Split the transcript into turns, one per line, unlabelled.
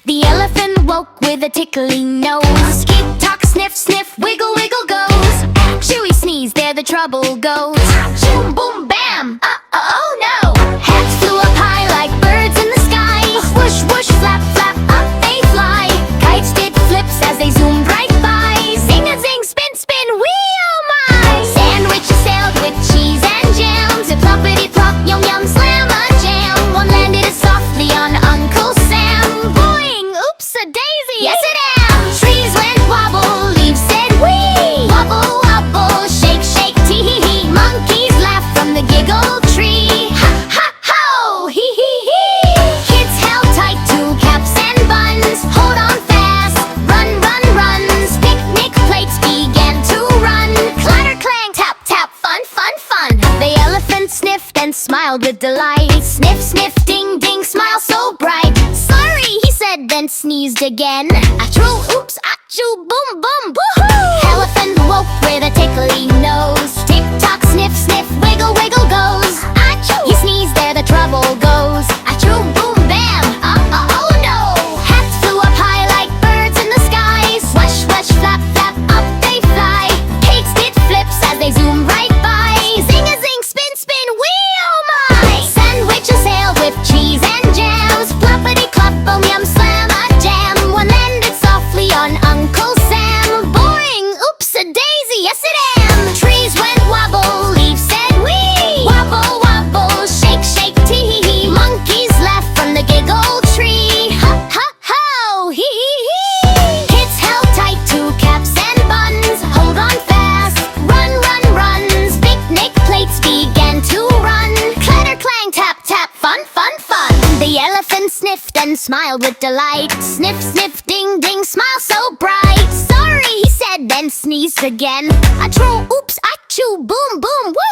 The elephant woke with a tickling nose. Tick tock, sniff, sniff, wiggle, wiggle goes. Chewy sneeze, there the trouble goes. Boom, boom, bam, oh no. Hats flew up high like birds in the sky. Whoosh, whoosh, flap, flap, up they fly. Kites did flips as they zoomed right by. Zing a zing, spin, spin, wee oh my. Sandwiches sailed with cheese and jam. Zip ploppity plop, yum yum, slam a jam. One landed softly on Uncle Sam. Boing, oops a daisy, yes it am. Trees went wobble, leaves said wee. Wobble, wobble, shake, shake, tee hee hee. Monkeys laughed from the giggle tree. Ha ha ho, hee hee hee. Kids held tight to caps and buns. Hold on fast, run, run, runs. Picnic plates began to run. Clatter, clang, tap, tap, fun, fun, fun. The elephant sniffed and smiled with delight. Sniff, sniff, ding, ding, smile so bright. Sorry, he said, then sneezed again. Achoo, oops, achoo, boom, boom, woohoo! Elephant woke with a tickly nose. Tick tock, sniff, sniff, wiggle, wiggle goes. Achoo! He sneezed, there the trouble goes. Achoo, boom, bam, oh no! Hats flew up high like birds in the sky. Swash, swash, flap, flap, up they fly. Cakes did flips as they zoomed right by. Zing a zing, spin, spin, wee oh my! Sandwiches sailed with cheese and jams. Ploppity clop, boom, yum, slam a jam. One landed softly on Uncle Sam. Boing, oops a daisy, yes it am. Trees went wobble, leaves said wee. Wobble, wobble, shake, shake, tee hee hee. Monkeys laughed from the giggle tree. Ha ha ho, hee hee hee. Kids held tight to caps and buns. Hold on fast, run, run, runs. Picnic plates began to run. Clatter, clang, tap, tap, fun, fun, fun. The elephant sniffed and smiled with delight. Sniff, sniff, ding, ding, smile so bright. Sorry, he said, then sneezed again. Achoo, oops, achoo, boom, boom, woo!